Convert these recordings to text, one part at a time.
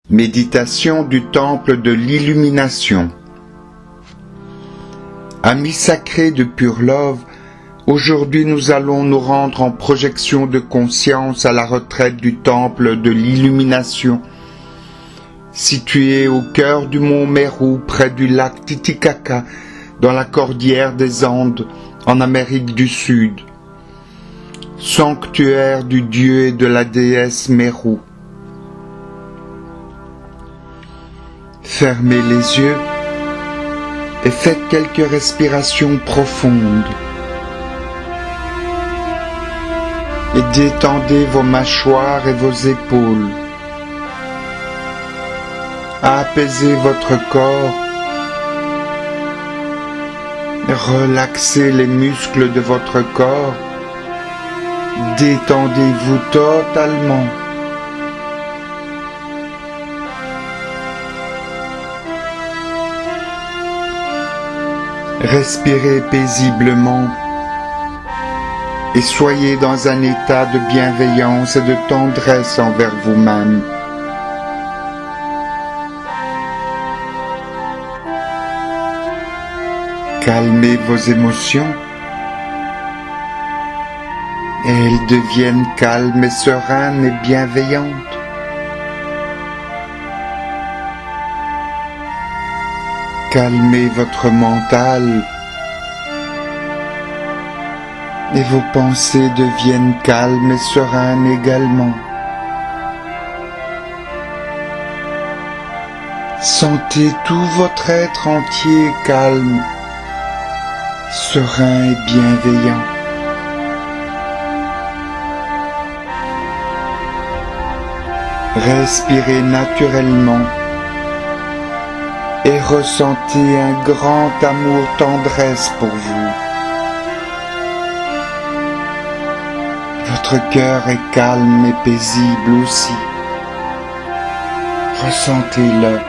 Méditation du temple de l'illumination. Amis sacrés de Pure Love, aujourd'hui nous allons nous rendre en projection de conscience à la retraite du temple de l'illumination, situé au cœur du mont Meru, près du lac Titicaca, dans la cordillère des Andes, en Amérique du Sud. Sanctuaire du dieu et de la déesse Meru. Fermez les yeux et faites quelques respirations profondes. Et détendez vos mâchoires et vos épaules. Apaisez votre corps. Relaxez les muscles de votre corps. Détendez-vous totalement. Respirez paisiblement et soyez dans un état de bienveillance et de tendresse envers vous-même. Calmez vos émotions et elles deviennent calmes et sereines et bienveillantes. Calmez votre mental et vos pensées deviennent calmes et sereines également. Sentez tout votre être entier calme, serein et bienveillant. Respirez naturellement et ressentez un grand amour tendresse pour vous. Votre cœur est calme et paisible aussi. Ressentez-le.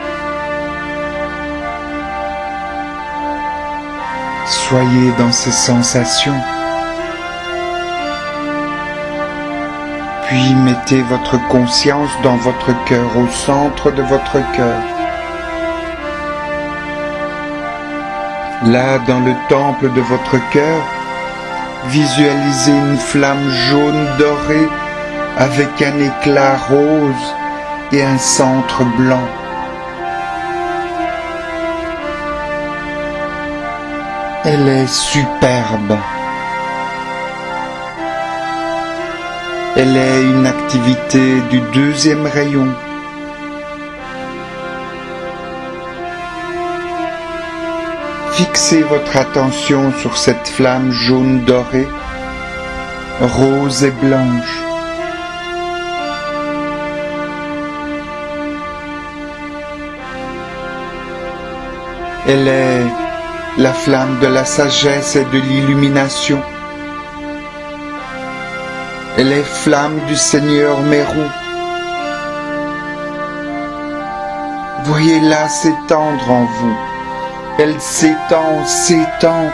Soyez dans ces sensations. Puis mettez votre conscience dans votre cœur, au centre de votre cœur. Là, dans le temple de votre cœur, visualisez une flamme jaune dorée avec un éclat rose et un centre blanc. Elle est superbe. Elle est une activité du deuxième rayon. Fixez votre attention sur cette flamme jaune dorée, rose et blanche. Elle est la flamme de la sagesse et de l'illumination. Elle est flamme du Seigneur Meru. Voyez-la s'étendre en vous. Elle s'étend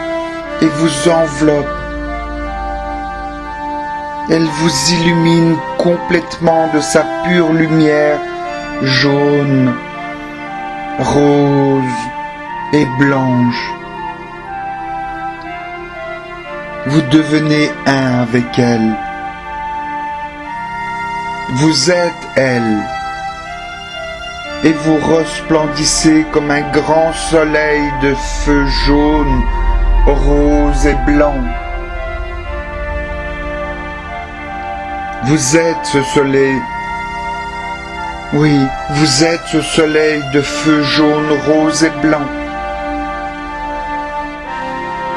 et vous enveloppe. Elle vous illumine complètement de sa pure lumière jaune, rose et blanche. Vous devenez un avec elle. Vous êtes elle. Et vous resplendissez comme un grand soleil de feu jaune, rose et blanc. Vous êtes ce soleil. Oui, vous êtes ce soleil de feu jaune, rose et blanc.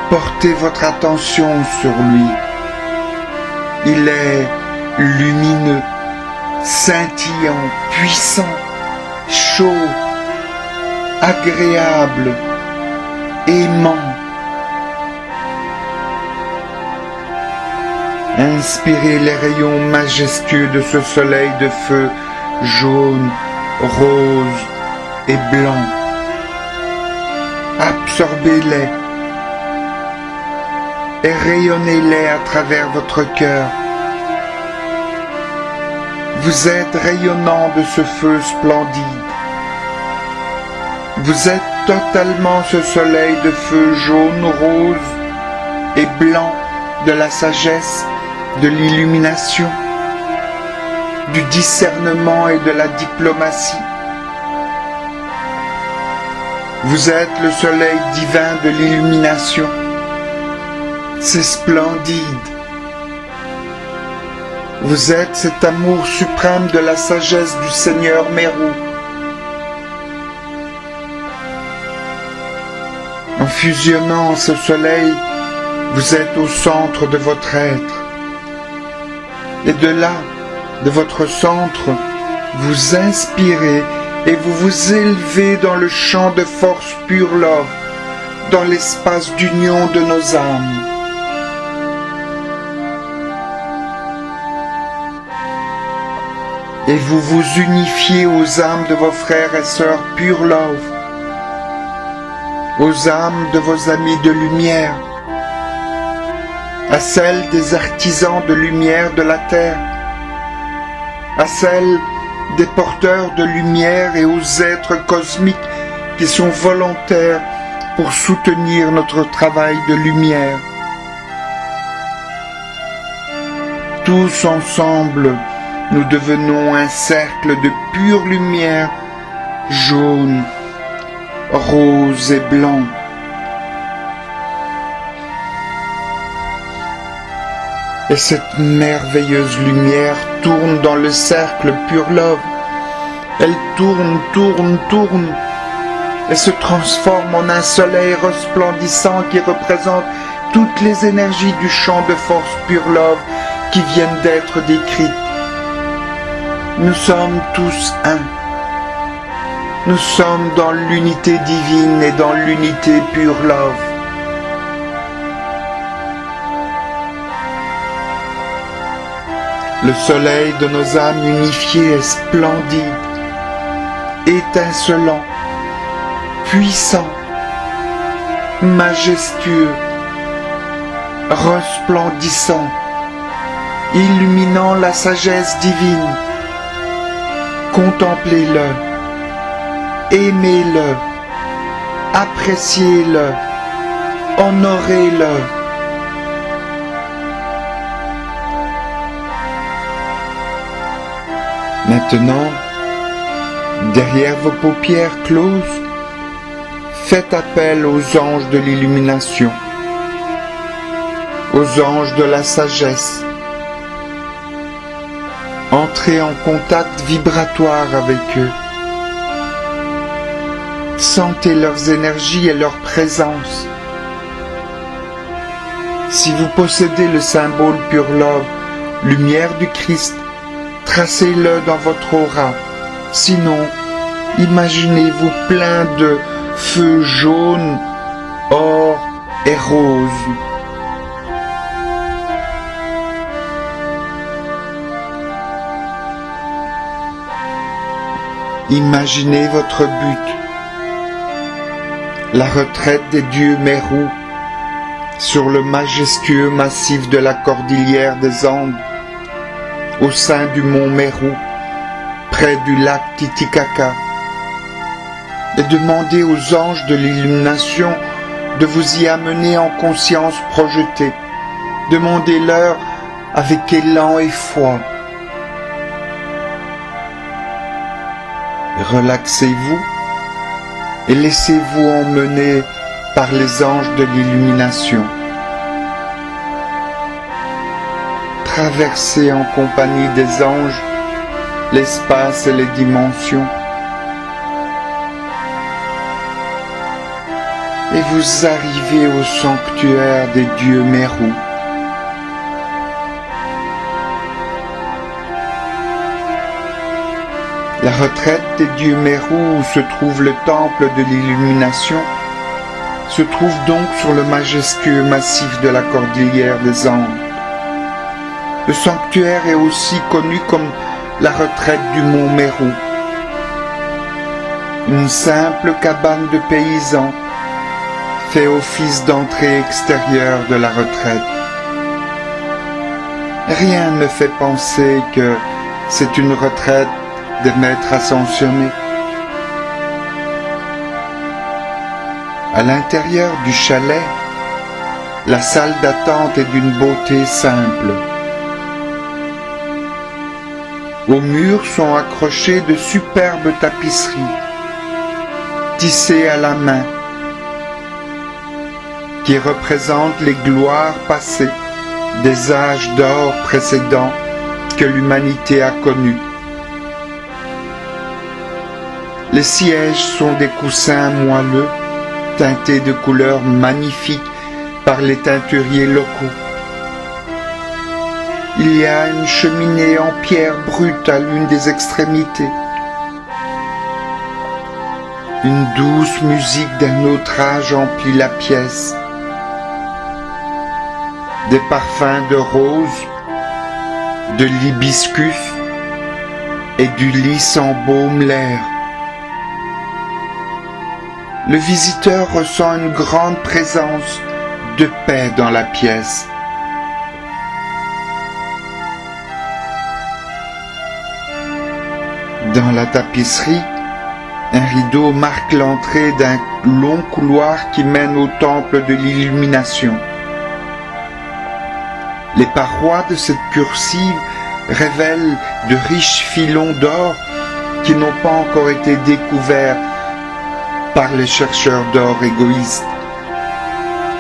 Portez votre attention sur lui. Il est lumineux, scintillant, puissant, chaud, agréable, aimant. Inspirez les rayons majestueux de ce soleil de feu jaune, rose et blanc. Absorbez-les et rayonnez-les à travers votre cœur. Vous êtes rayonnant de ce feu splendide. Vous êtes totalement ce soleil de feu jaune, rose et blanc de la sagesse, de l'illumination, du discernement et de la diplomatie. Vous êtes le soleil divin de l'illumination. C'est splendide. Vous êtes cet amour suprême de la sagesse du Seigneur Meru. En fusionnant ce soleil, vous êtes au centre de votre être. Et de là, de votre centre, vous inspirez et vous vous élevez dans le champ de force pure love, dans l'espace d'union de nos âmes. Et vous vous unifiez aux âmes de vos frères et sœurs pure love, aux âmes de vos amis de lumière, à celles des artisans de lumière de la terre, à celles des porteurs de lumière et aux êtres cosmiques qui sont volontaires pour soutenir notre travail de lumière. Tous ensemble, nous devenons un cercle de pure lumière, jaune, rose et blanc. Et cette merveilleuse lumière tourne dans le cercle pure love. Elle tourne, tourne, tourne et se transforme en un soleil resplendissant qui représente toutes les énergies du champ de force pure love qui viennent d'être décrites. Nous sommes tous un. Nous sommes dans l'unité divine et dans l'unité pure love. Le soleil de nos âmes unifiées est splendide, étincelant, puissant, majestueux, resplendissant, illuminant la sagesse divine. Contemplez-le, aimez-le, appréciez-le, honorez-le. Maintenant, derrière vos paupières closes, faites appel aux anges de l'illumination, aux anges de la sagesse. Entrez en contact vibratoire avec eux. Sentez leurs énergies et leur présence. Si vous possédez le symbole Pure Love, lumière du Christ, tracez-le dans votre aura. Sinon, imaginez-vous plein de feu jaune, or et rose. Imaginez votre but, la retraite des dieux Meru sur le majestueux massif de la cordillère des Andes, au sein du mont Meru, près du lac Titicaca, et demandez aux anges de l'illumination de vous y amener en conscience projetée. Demandez-leur avec élan et foi. Relaxez-vous et laissez-vous emmener par les anges de l'illumination. Traversez en compagnie des anges l'espace et les dimensions. Et vous arrivez au sanctuaire des dieux Meru. La retraite des dieux Meru où se trouve le temple de l'illumination se trouve donc sur le majestueux massif de la cordillère des Andes. Le sanctuaire est aussi connu comme la retraite du mont Meru. Une simple cabane de paysans fait office d'entrée extérieure de la retraite. Rien ne fait penser que c'est une retraite des maîtres ascensionnés. À l'intérieur du chalet, la salle d'attente est d'une beauté simple. Aux murs sont accrochées de superbes tapisseries, tissées à la main, qui représentent les gloires passées des âges d'or précédents que l'humanité a connus. Les sièges sont des coussins moelleux, teintés de couleurs magnifiques par les teinturiers locaux. Il y a une cheminée en pierre brute à l'une des extrémités. Une douce musique d'un autre âge emplit la pièce. Des parfums de rose, de l'hibiscus et du lys embaument l'air. Le visiteur ressent une grande présence de paix dans la pièce. Dans la tapisserie, un rideau marque l'entrée d'un long couloir qui mène au temple de l'illumination. Les parois de cette cursive révèlent de riches filons d'or qui n'ont pas encore été découverts par les chercheurs d'or égoïstes.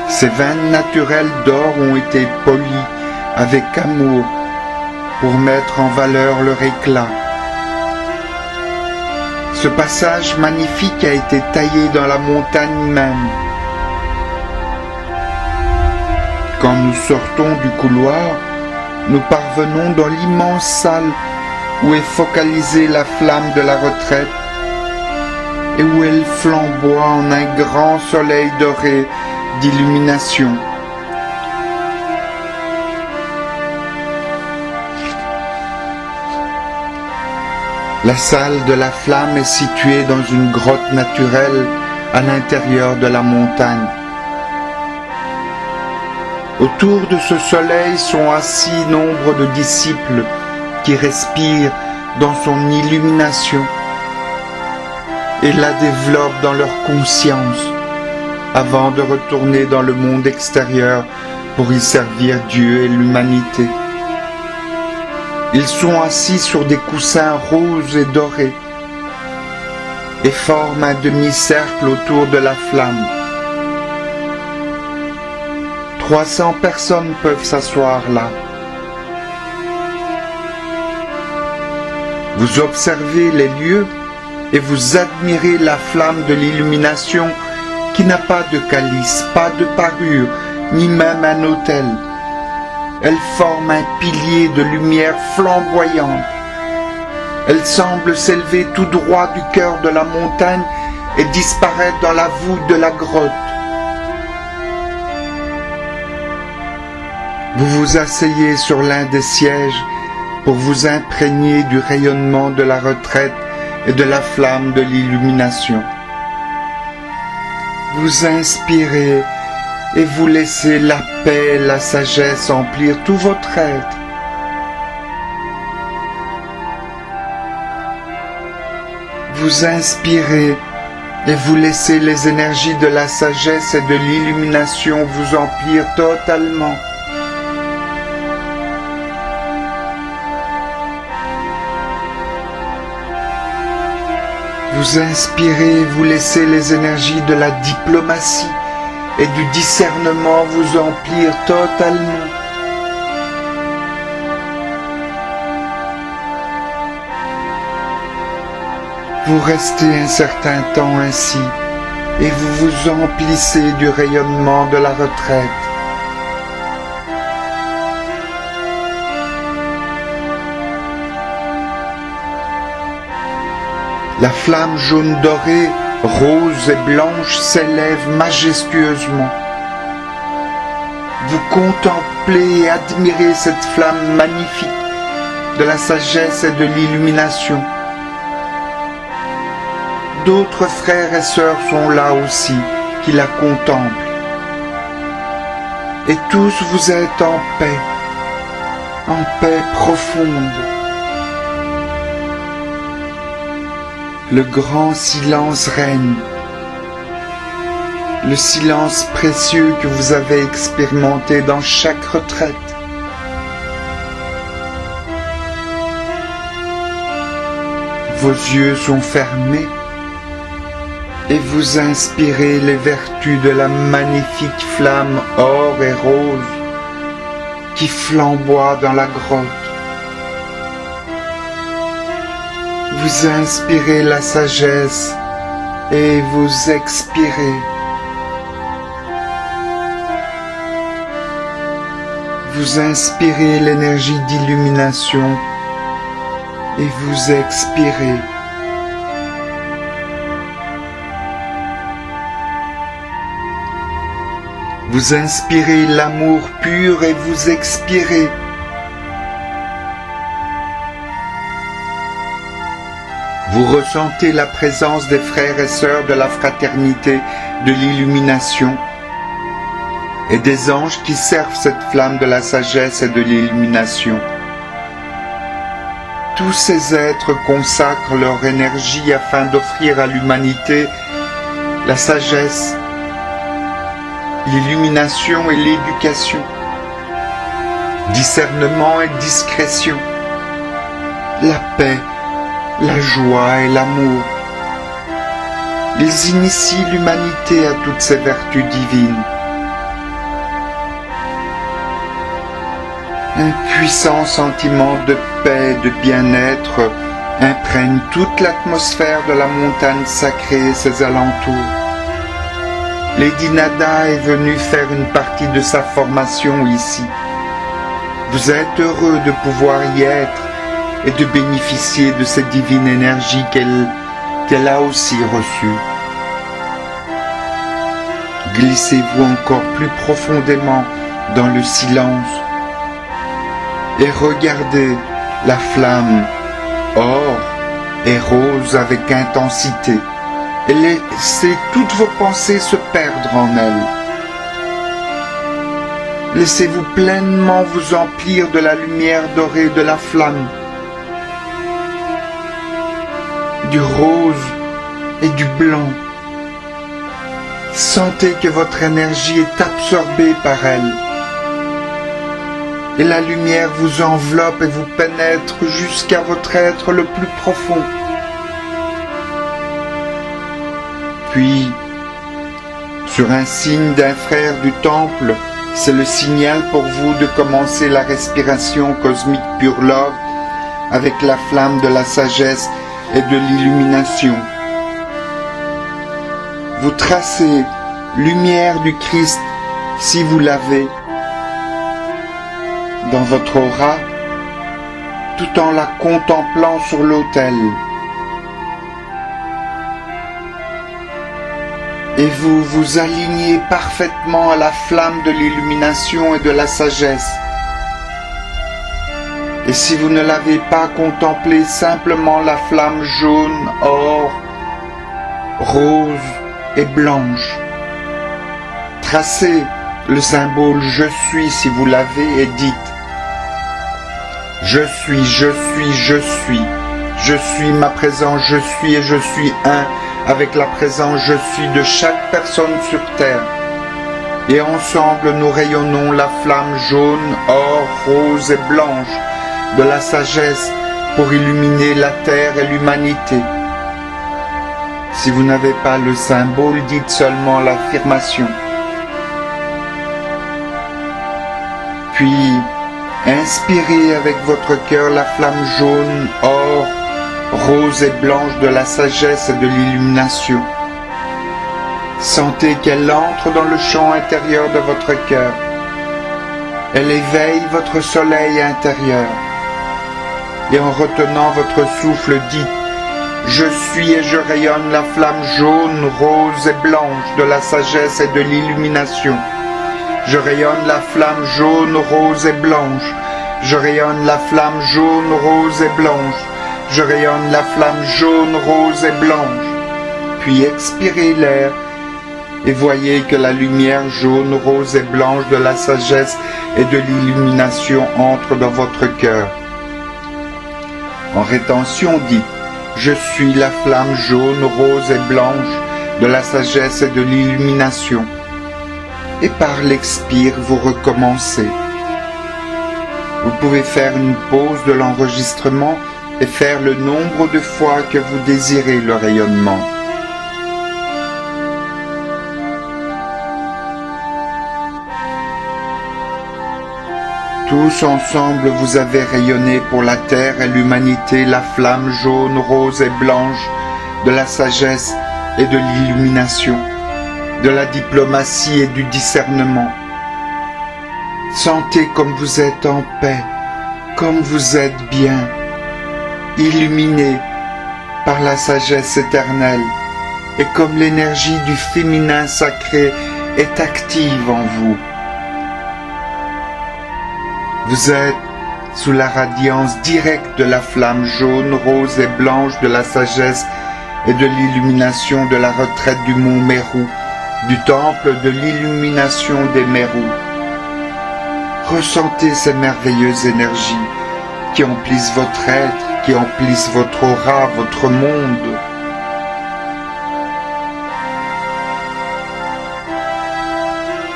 Ces veines naturelles d'or ont été polies avec amour pour mettre en valeur leur éclat. Ce passage magnifique a été taillé dans la montagne même. Quand nous sortons du couloir, nous parvenons dans l'immense salle où est focalisée la flamme de la retraite et où elle flamboie en un grand soleil doré d'illumination. La salle de la flamme est située dans une grotte naturelle à l'intérieur de la montagne. Autour de ce soleil sont assis nombre de disciples qui respirent dans son illumination et la développent dans leur conscience avant de retourner dans le monde extérieur pour y servir Dieu et l'humanité. Ils sont assis sur des coussins roses et dorés et forment un demi-cercle autour de la flamme. 300 personnes peuvent s'asseoir là. Vous observez les lieux et vous admirez la flamme de l'illumination qui n'a pas de calice, pas de parure, ni même un autel. Elle forme un pilier de lumière flamboyante. Elle semble s'élever tout droit du cœur de la montagne et disparaître dans la voûte de la grotte. Vous vous asseyez sur l'un des sièges pour vous imprégner du rayonnement de la retraite et de la flamme de l'illumination. Vous inspirez et vous laissez la paix et la sagesse emplir tout votre être. Vous inspirez et vous laissez les énergies de la sagesse et de l'illumination vous emplir totalement. Vous inspirez et vous laissez les énergies de la diplomatie et du discernement vous emplir totalement. Vous restez un certain temps ainsi et vous vous emplissez du rayonnement de la retraite. La flamme jaune dorée, rose et blanche s'élève majestueusement. Vous contemplez et admirez cette flamme magnifique de la sagesse et de l'illumination. D'autres frères et sœurs sont là aussi, qui la contemplent. Et tous vous êtes en paix profonde. le grand silence règne. Le silence précieux que vous avez expérimenté dans chaque retraite. Vos yeux sont fermés et vous inspirez les vertus de la magnifique flamme or et rose qui flamboie dans la grotte. Vous inspirez la sagesse et vous expirez. Vous inspirez l'énergie d'illumination et vous expirez. Vous inspirez l'amour pur et vous expirez. Vous ressentez la présence des frères et sœurs de la fraternité de l'illumination et des anges qui servent cette flamme de la sagesse et de l'illumination. Tous ces êtres consacrent leur énergie afin d'offrir à l'humanité la sagesse, l'illumination et l'éducation, discernement et discrétion, la paix, la joie et l'amour. Ils initient l'humanité à toutes ces vertus divines. Un puissant sentiment de paix et de bien-être imprègne toute l'atmosphère de la montagne sacrée et ses alentours. Lady Nada est venue faire une partie de sa formation ici. Vous êtes heureux de pouvoir y être et de bénéficier de cette divine énergie qu'elle a aussi reçue. Glissez-vous encore plus profondément dans le silence et regardez la flamme or et rose avec intensité et laissez toutes vos pensées se perdre en elle. Laissez-vous pleinement vous emplir de la lumière dorée de la flamme, du rose et du blanc. Sentez que votre énergie est absorbée par elle. Et la lumière vous enveloppe et vous pénètre jusqu'à votre être le plus profond. Puis, sur un signe d'un frère du temple, c'est le signal pour vous de commencer la respiration cosmique Pure Love avec la flamme de la sagesse et de l'illumination. Vous tracez lumière du Christ si vous l'avez dans votre aura, tout en la contemplant sur l'autel. Et vous vous alignez parfaitement à la flamme de l'illumination et de la sagesse. Et si vous ne l'avez pas contemplé, simplement la flamme jaune, or, rose et blanche. Tracez le symbole « Je suis » si vous l'avez et dites « Je suis, je suis, je suis. Je suis ma présence, je suis et je suis un avec la présence « Je suis » de chaque personne sur terre. Et ensemble nous rayonnons la flamme jaune, or, rose et blanche de la sagesse pour illuminer la terre et l'humanité. Si vous n'avez pas le symbole, dites seulement l'affirmation. Puis, inspirez avec votre cœur la flamme jaune, or, rose et blanche de la sagesse et de l'illumination. Sentez qu'elle entre dans le champ intérieur de votre cœur. Elle éveille votre soleil intérieur. Et en retenant votre souffle, dites « Je suis et je rayonne la flamme jaune, rose et blanche de la sagesse et de l'illumination. Je rayonne la flamme jaune, rose et blanche. Je rayonne la flamme jaune, rose et blanche. Je rayonne la flamme jaune, rose et blanche. » Puis expirez l'air et voyez que la lumière jaune, rose et blanche de la sagesse et de l'illumination entre dans votre cœur. En rétention, dites Je suis la flamme jaune, rose et blanche de la sagesse et de l'illumination. Et par l'expire, vous recommencez. Vous pouvez faire une pause de l'enregistrement et faire le nombre de fois que vous désirez le rayonnement. Tous ensemble, vous avez rayonné pour la terre et l'humanité la flamme jaune, rose et blanche de la sagesse et de l'illumination, de la diplomatie et du discernement. Sentez comme vous êtes en paix, comme vous êtes bien, illuminé par la sagesse éternelle, et comme l'énergie du féminin sacré est active en vous. Vous êtes sous la radiance directe de la flamme jaune, rose et blanche de la sagesse et de l'illumination de la retraite du mont Mérou, du temple de l'illumination des Mérous. Ressentez ces merveilleuses énergies qui emplissent votre être, qui emplissent votre aura, votre monde.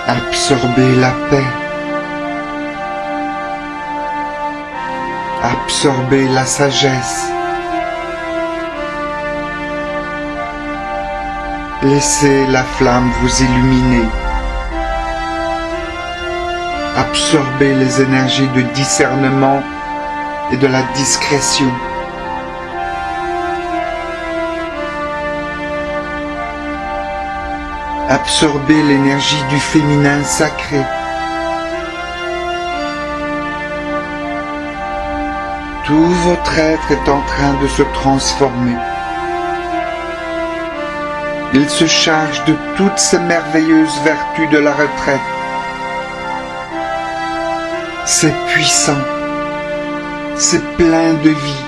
Absorbez la paix. Absorbez la sagesse. Laissez la flamme vous illuminer. Absorbez les énergies de discernement et de la discrétion. Absorbez l'énergie du féminin sacré. Tout votre être est en train de se transformer. Il se charge de toutes ces merveilleuses vertus de la retraite. C'est puissant, c'est plein de vie.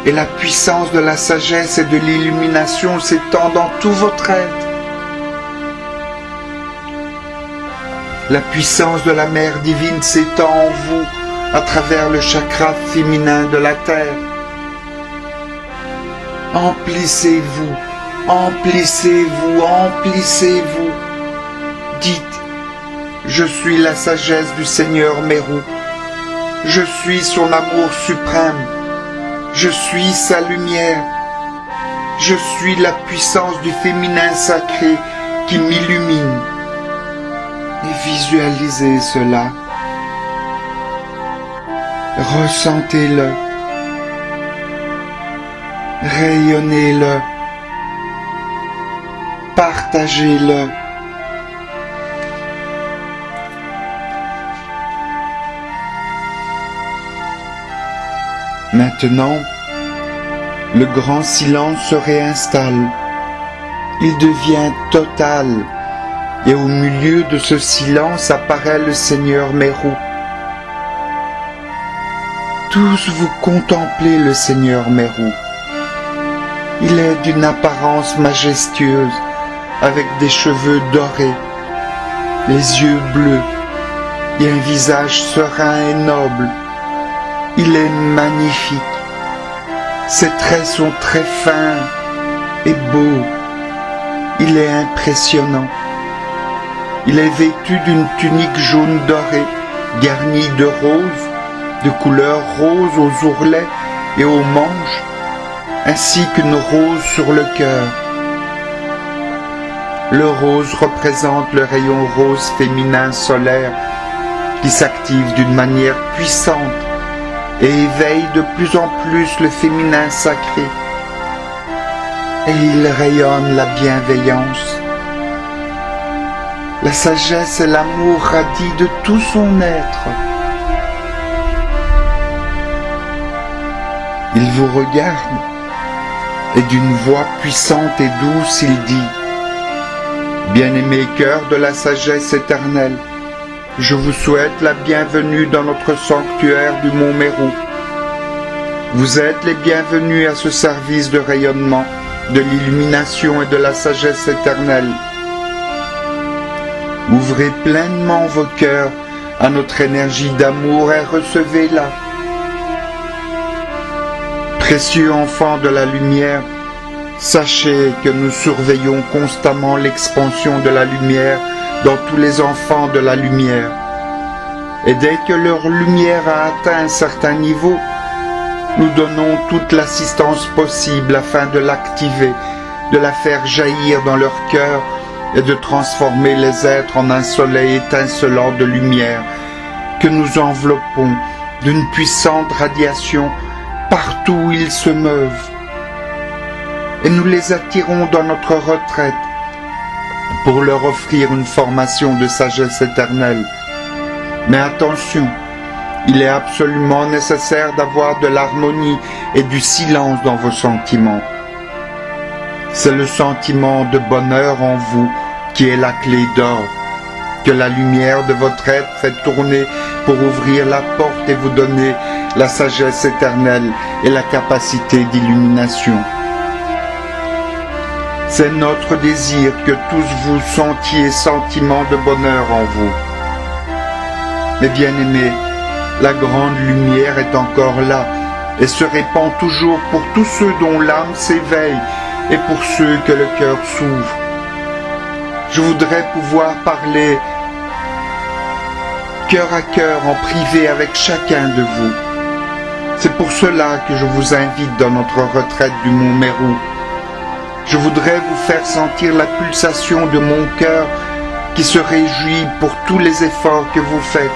Et la puissance de la sagesse et de l'illumination s'étend dans tout votre être. La puissance de la Mère divine s'étend en vous à travers le chakra féminin de la terre. Emplissez-vous, emplissez-vous, emplissez-vous. Dites, je suis la sagesse du Seigneur Mérou. Je suis son amour suprême. Je suis sa lumière. Je suis la puissance du féminin sacré qui m'illumine. Et visualisez cela. Ressentez-le. Rayonnez-le. Partagez-le. Maintenant, le grand silence se réinstalle. Il devient total. Et au milieu de ce silence apparaît le Seigneur Mérou. Tous vous contemplez le Seigneur Mérou. Il est d'une apparence majestueuse, avec des cheveux dorés, les yeux bleus et un visage serein et noble. Il est magnifique. Ses traits sont très fins et beaux. Il est impressionnant. Il est vêtu d'une tunique jaune dorée, garnie de roses, de couleur rose aux ourlets et aux manches, ainsi qu'une rose sur le cœur. Le rose représente le rayon rose féminin solaire qui s'active d'une manière puissante et éveille de plus en plus le féminin sacré. Et il rayonne la bienveillance. La sagesse et l'amour radient de tout son être. Il vous regarde et d'une voix puissante et douce, il dit « Bien-aimé cœur de la sagesse éternelle, je vous souhaite la bienvenue dans notre sanctuaire du Mont Mérou. Vous êtes les bienvenus à ce service de rayonnement, de l'illumination et de la sagesse éternelle. Ouvrez pleinement vos cœurs à notre énergie d'amour et recevez-la. Précieux enfants de la lumière, sachez que nous surveillons constamment l'expansion de la lumière dans tous les enfants de la lumière. Et dès que leur lumière a atteint un certain niveau, nous donnons toute l'assistance possible afin de l'activer, de la faire jaillir dans leur cœur et de transformer les êtres en un soleil étincelant de lumière que nous enveloppons d'une puissante radiation partout où ils se meuvent. Et nous les attirons dans notre retraite pour leur offrir une formation de sagesse éternelle. Mais attention, il est absolument nécessaire d'avoir de l'harmonie et du silence dans vos sentiments. C'est le sentiment de bonheur en vous qui est la clé d'or, que la lumière de votre être fait tourner pour ouvrir la porte et vous donner la sagesse éternelle et la capacité d'illumination. C'est notre désir que tous vous sentiez sentiment de bonheur en vous. Mes bien-aimés, la grande lumière est encore là et se répand toujours pour tous ceux dont l'âme s'éveille et pour ceux que le cœur s'ouvre. Je voudrais pouvoir parler cœur à cœur en privé avec chacun de vous. C'est pour cela que je vous invite dans notre retraite du Mont Meru. Je voudrais vous faire sentir la pulsation de mon cœur qui se réjouit pour tous les efforts que vous faites.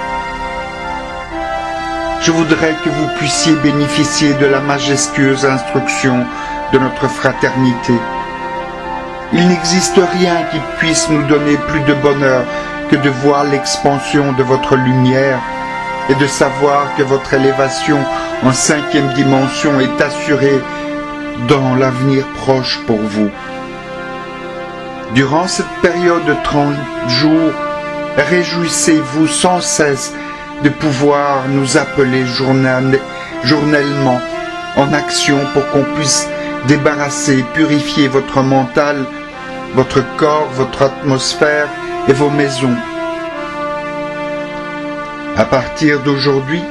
Je voudrais que vous puissiez bénéficier de la majestueuse instruction de notre fraternité. Il n'existe rien qui puisse nous donner plus de bonheur que de voir l'expansion de votre lumière et de savoir que votre élévation en 5e dimension est assurée dans l'avenir proche pour vous. Durant cette période de 30 jours, réjouissez-vous sans cesse de pouvoir nous appeler journellement en action pour qu'on puisse débarrasser, purifier votre mental, votre corps, votre atmosphère et vos maisons. À partir d'aujourd'hui,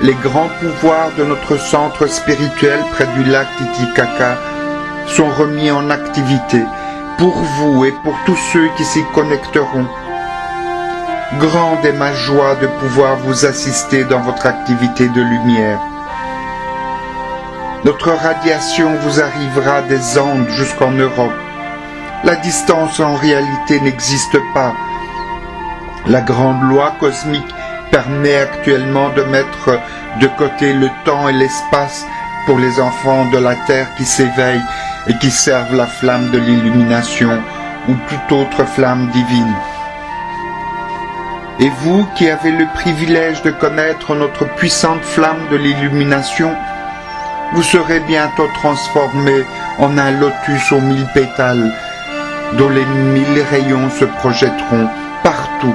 les grands pouvoirs de notre centre spirituel près du lac Titicaca sont remis en activité pour vous et pour tous ceux qui s'y connecteront. Grande est ma joie de pouvoir vous assister dans votre activité de lumière. Notre radiation vous arrivera des Andes jusqu'en Europe. La distance en réalité n'existe pas. La grande loi cosmique permet actuellement de mettre de côté le temps et l'espace pour les enfants de la Terre qui s'éveillent et qui servent la flamme de l'illumination ou toute autre flamme divine. Et vous qui avez le privilège de connaître notre puissante flamme de l'illumination, vous serez bientôt transformés en un lotus aux 1000 pétales, dont les 1000 rayons se projetteront partout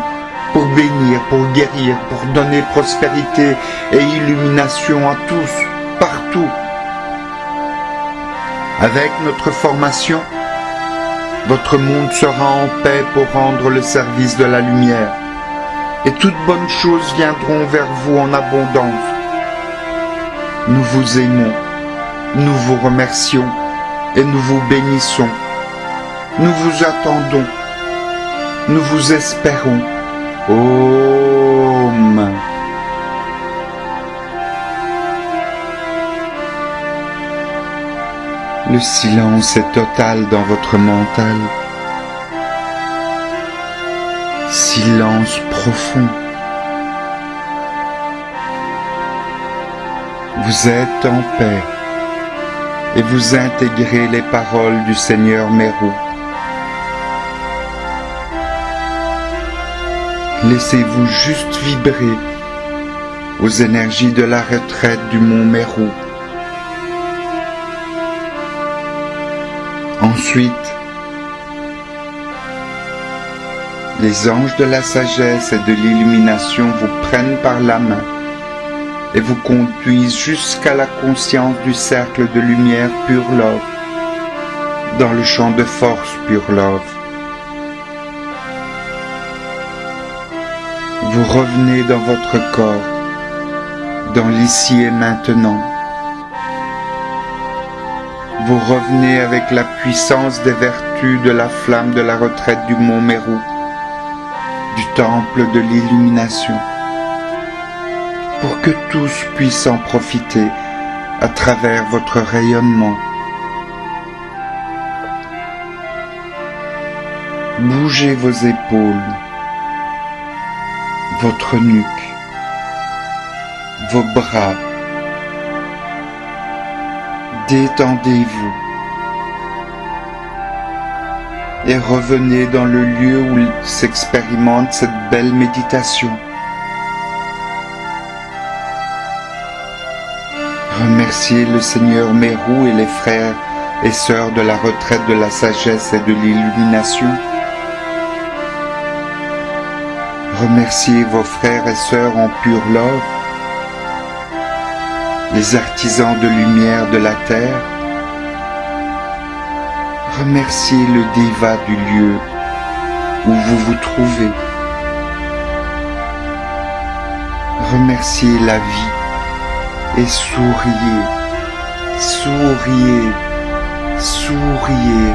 pour bénir, pour guérir, pour donner prospérité et illumination à tous, partout. Avec notre formation, votre monde sera en paix pour rendre le service de la lumière, et toutes bonnes choses viendront vers vous en abondance. Nous vous aimons, nous vous remercions et nous vous bénissons. Nous vous attendons, nous vous espérons. Om. Le silence est total dans votre mental. Silence profond. Vous êtes en paix et vous intégrez les paroles du Seigneur Meru. Laissez-vous juste vibrer aux énergies de la retraite du Mont Meru. Ensuite, les anges de la sagesse et de l'illumination vous prennent par la main et vous conduisent jusqu'à la conscience du cercle de lumière Pure Love, dans le champ de force Pure Love. Vous revenez dans votre corps, dans l'ici et maintenant. Vous revenez avec la puissance des vertus de la flamme de la retraite du mont Mérou, du temple de l'illumination, pour que tous puissent en profiter à travers votre rayonnement. Bougez vos épaules, votre nuque, vos bras. Détendez-vous et revenez dans le lieu où s'expérimente cette belle méditation. Remerciez le Seigneur Mérou et les frères et sœurs de la retraite de la sagesse et de l'illumination. Remerciez vos frères et sœurs en pure love, les artisans de lumière de la terre. Remerciez le Déva du lieu où vous vous trouvez. Remerciez la vie et souriez, souriez, souriez.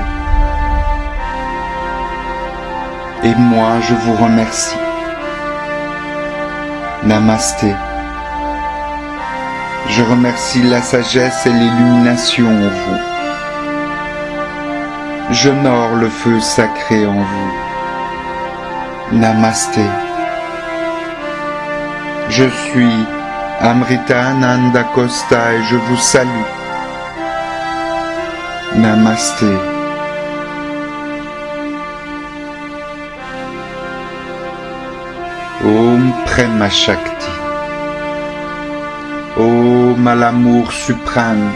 Et moi, je vous remercie. Namasté. Je remercie la sagesse et l'illumination en vous. J'honore le feu sacré en vous. Namasté. Je suis Amrita Ananda Costa et je vous salue. Namasté. Om Prema Shakti. Om à l'amour suprême.